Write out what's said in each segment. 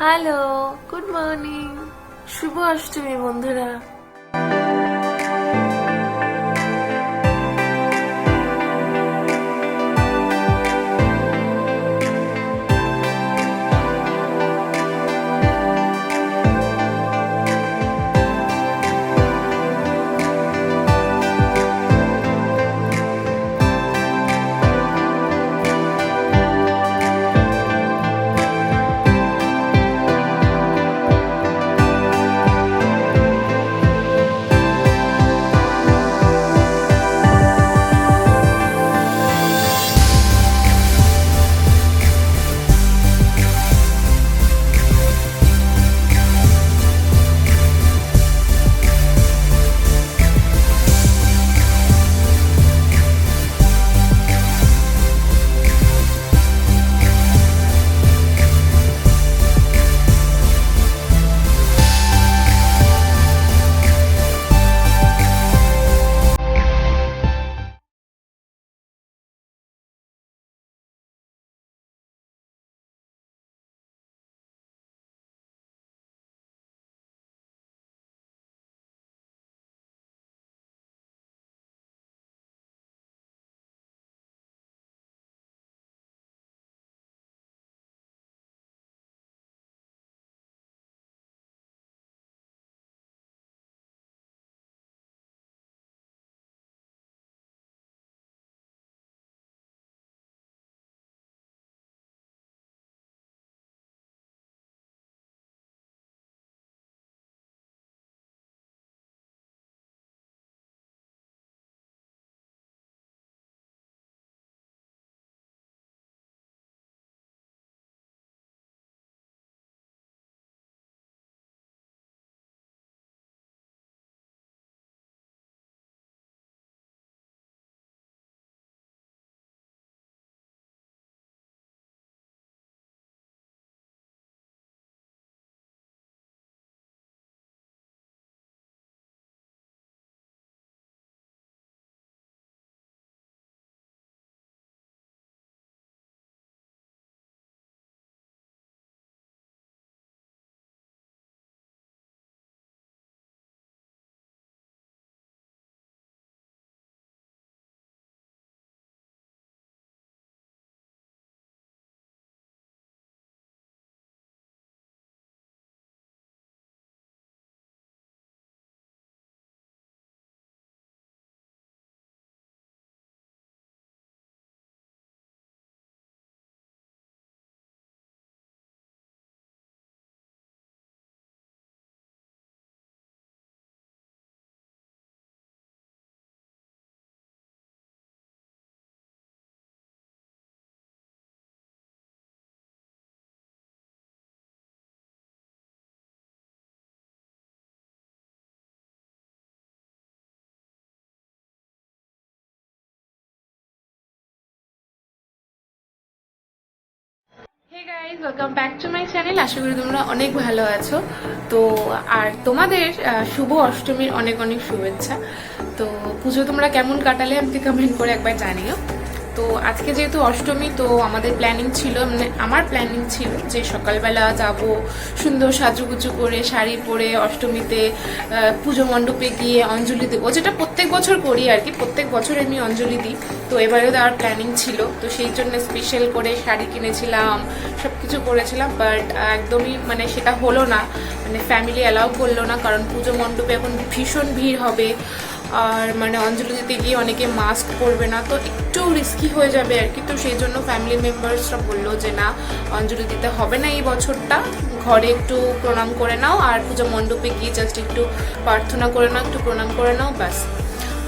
Hello, good morning. শুভ অষ্টমী বন্ধুরা। Hey guys, welcome back to my channel. আশা করি তোমরা অনেক ভালো আছো। তো আর তোমাদের শুভ অষ্টমীর অনেক অনেক শুভেচ্ছা। তো পুজো তোমরা কেমন কাটালে আমাকে কমেন্ট করে একবার জানিও। তো আজকে যেহেতু অষ্টমী, তো আমাদের প্ল্যানিং ছিল, মানে আমার প্ল্যানিং ছিল যে সকালবেলা যাব, সুন্দর সাজুগুজু করে শাড়ি পরে অষ্টমীতে পুজো মণ্ডপে গিয়ে অঞ্জলি দেবো, যেটা প্রত্যেক বছর করি আর কি। প্রত্যেক বছর আমি অঞ্জলি দিই, তো এবারেও দেওয়ার প্ল্যানিং ছিল। তো সেই জন্য স্পেশাল করে শাড়ি কিনেছিলাম, সব কিছু করেছিলাম, বাট একদমই মানে সেটা হলো না। মানে ফ্যামিলি অ্যালাউ করলো না, কারণ পুজো মণ্ডপে এখন ভীষণ ভিড় হবে, আর মানে অঞ্জলি দিতে গিয়ে অনেকে মাস্ক পরবে না, তো একটু রিস্কি হয়ে যাবে আর কি। তো সেই জন্য ফ্যামিলি মেম্বার্সরা বললো যে না, অঞ্জলি দিতে হবে না এই বছরটা, ঘরে একটু প্রণাম করে নাও, আর পুজো মণ্ডপে গিয়ে জাস্ট একটু প্রার্থনা করে নাও, একটু প্রণাম করে নাও, ব্যাস।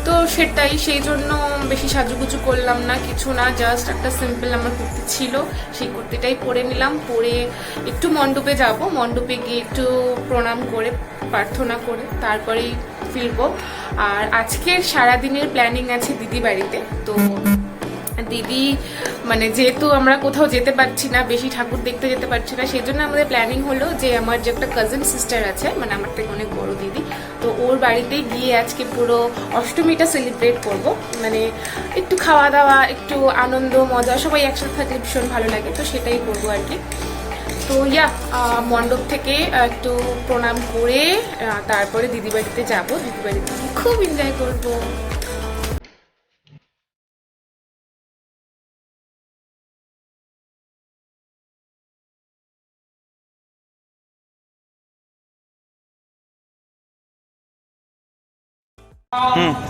তো সেটাই, সেই জন্য বেশি সাজুগুজু করলাম না, কিছু না, জাস্ট একটা সিম্পল আমার কুর্তি ছিল, সেই কুর্তিটাই পরে নিলাম। পরে একটু মণ্ডপে যাব, মণ্ডপে গিয়ে একটু প্রণাম করে প্রার্থনা করে তারপরেই ফিরবো। আর আজকের সারাদিনের প্ল্যানিং আছে দিদি বাড়িতে। তো দিদি মানে যেহেতু আমরা কোথাও যেতে পারছি না, বেশি ঠাকুর দেখতে যেতে পারছি না, সেই জন্য আমাদের প্ল্যানিং হলো যে আমার যে একটা কাজিন সিস্টার আছে, মানে আমার থেকে অনেক বড় দিদি, তো ওর বাড়িতে গিয়ে আজকে পুরো অষ্টমীটা সেলিব্রেট করব। মানে একটু খাওয়া দাওয়া, একটু আনন্দ মজা, সবাই একসাথে থাকলে ভীষণ ভালো লাগে, তো সেটাই করবো আর কি। তো মণ্ডপ থেকে একটু প্রণাম করে তারপরে দিদি বাড়িতে যাবো, দিদি বাড়িতে খুব এনজয় করবো।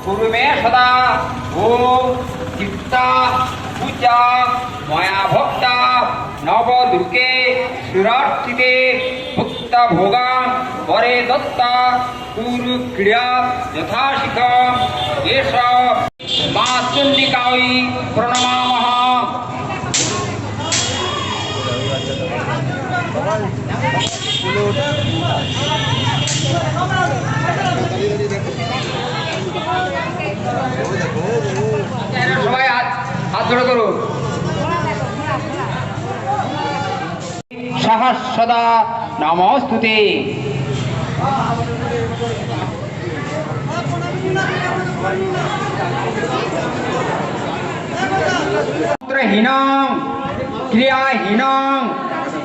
कुरु मे सदा ओम चित्ता पूजा मया भक्ता नवदुर्गे सुरार्चिते भक्ता भोगा परे दत्ता कुरु क्रिया यथाशिख एष मां चण्डिकायै प्रणमामः। সবাই হাত জোড় করুন। সহস্রদা নমস্তুতে। মন্ত্রহীনং ক্রিয়াহীনং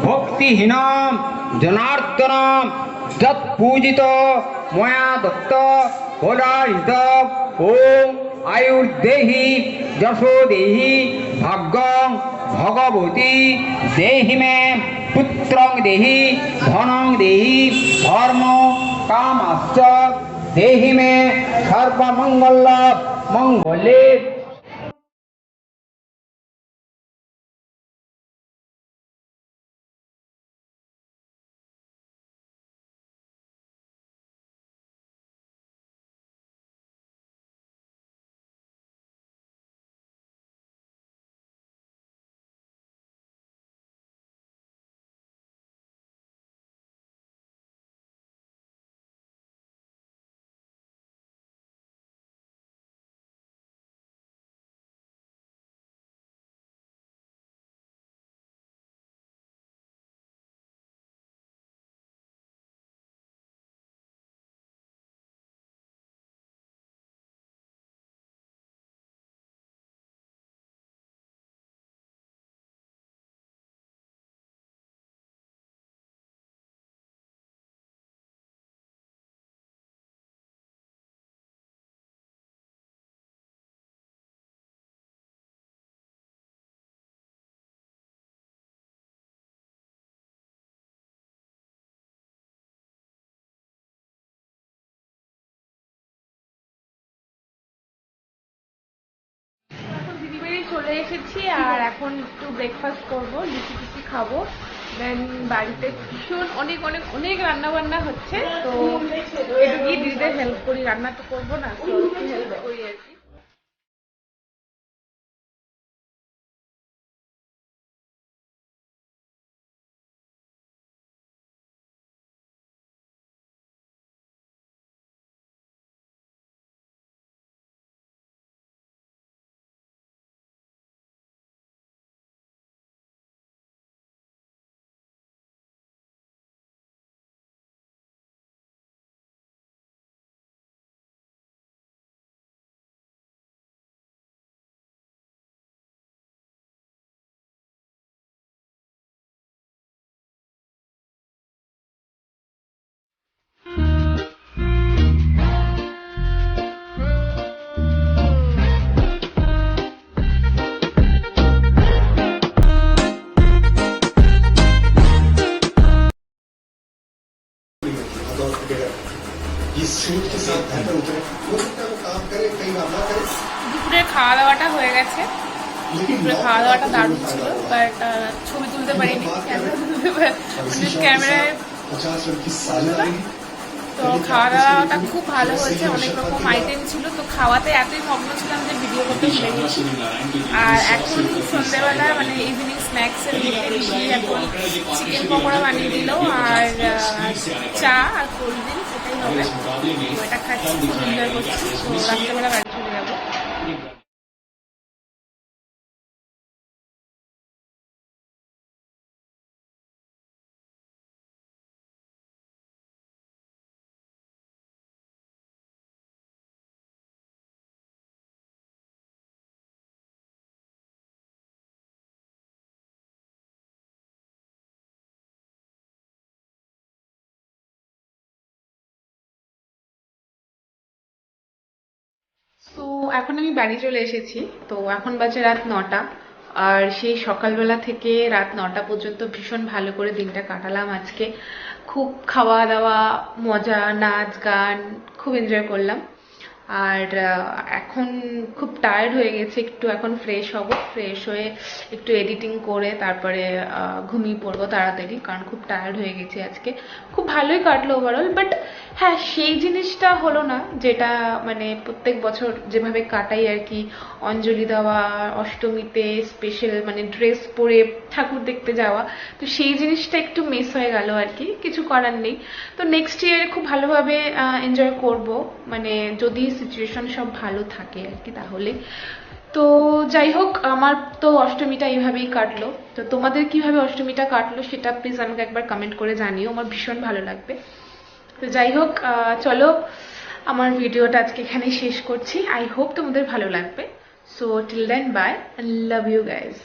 ভক্তিহীনং জনার্দনং যৎ পূজিত ময়া দত্ত হোরারিত ওম আয়ুর্দেহি যশো দেহি ভাগ্যং ভগবতী দেহি মে পুত্রং দেহি ধনং দেহি ধর্ম কামাশ্চ দেহি মে সর্বমঙ্গল মঙ্গলে। চলে এসেছি আর এখন একটু ব্রেকফাস্ট করবো, লুচি টুচি খাবো, দেন বাড়িতে ভীষণ অনেক অনেক অনেক রান্না বান্না হচ্ছে, তো একটু গিয়ে দিদিদের হেল্প করি, রান্না তো করবো না, তো হেল্প করি আর কি। দুপুরে খাওয়া দাওয়াটা হয়ে গেছে, দুপুরে খাওয়া দাওয়াটা দারুণ ছিল, বাট ছবি তুলতে পারিনি, ক্যামেরায়। তো খাওয়া দাওয়াটা খুব ভালো হয়েছে, অনেক রকম আইটেম ছিল, তো খাওয়াতে এতই মগ্ন ছিলাম যে ভিডিও করতে ভুলে গেছি। আর এখন সন্ধ্যেবেলা মানে ইভিনিং স্ন্যাক্সের এখন চিকেন পকোড়া বানিয়ে দিল, আর চা আর কোল্ড ড্রিঙ্কস, এটাই হবে। তো এটা খাচ্ছি, খুব এনজয় করছি। তো রাত্রেবেলা বাড়ি চলে যাবো। তো এখন আমি বাড়ি চলে এসেছি। তো এখন বাজে রাত 9টা, আর সেই সকালবেলা থেকে রাত 9টা পর্যন্ত ভীষণ ভালো করে দিনটা কাটালাম আজকে। খুব খাওয়া দাওয়া, মজা, নাচ গান, খুব এনজয় করলাম। আর এখন খুব টায়ার্ড হয়ে গেছে, একটু এখন ফ্রেশ হব, ফ্রেশ হয়ে একটু এডিটিং করে তারপরে ঘুমিয়ে পড়বো তাড়াতাড়ি, কারণ খুব টায়ার্ড হয়ে গেছি আজকে। খুব ভালোই কাটলো ওভারঅল, বাট হ্যাঁ সেই জিনিসটা হলো না যেটা মানে প্রত্যেক বছর যেভাবে কাটাই আর কি, অঞ্জলি দেওয়া, অষ্টমীতে স্পেশাল মানে ড্রেস পরে ঠাকুর দেখতে যাওয়া, তো সেই জিনিসটা একটু মিস হয়ে গেল আর কি, কিছু করার নেই। তো নেক্সট ইয়ারে খুব ভালোভাবে এনজয় করব, মানে যদি সিচুয়েশন সব ভালো থাকে আর কি তাহলে। তো যাই হোক, আমার তো অষ্টমীটা এইভাবেই কাটলো। তো তোমাদের কিভাবে অষ্টমীটা কাটলো সেটা প্লিজ আমাকে একবার কমেন্ট করে জানিও, আমার ভীষণ ভালো লাগবে। তো যাই হোক, চলো আমার ভিডিওটা আজকে এখানেই শেষ করছি। আই হোপ তোমাদের ভালো লাগবে। So till then bye, love you guys.